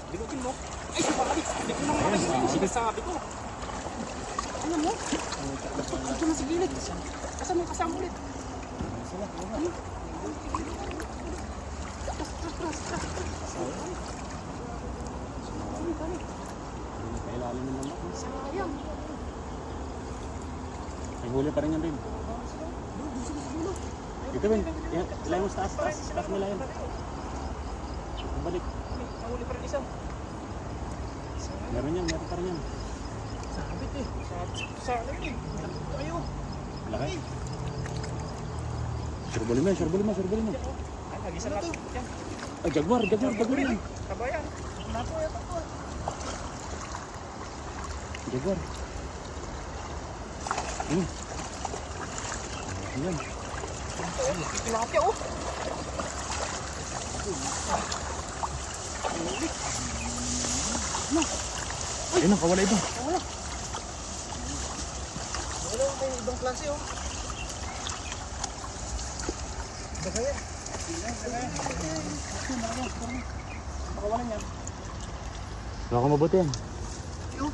Dilutin mo. Ay, sabi. Hindi ko naman sinasabi ko. Ano mo? Ito na sa gilid. Asan mo kasama ulit? Kailalim mo naman. Sayang. May huli pa rin yan, babe. Dito, Ben. Ilay mo sa taas. Taas mo ilayan. Balik. Nahuli pa rin isa. Meron pa rin yan. Sabit eh. Sa ano eh. Tayo. Malaki. Surbuli mo. Ay, nag-isa na ito. Ay, jaguar yan. Kabayan. Napo yata ito. Jaguar. Ayan. Tilapia oh. Ayun ang kawala ito. Wala may ibang klase oh. Bagay. Bakawalan yan. Baka mabuti yan. Yo.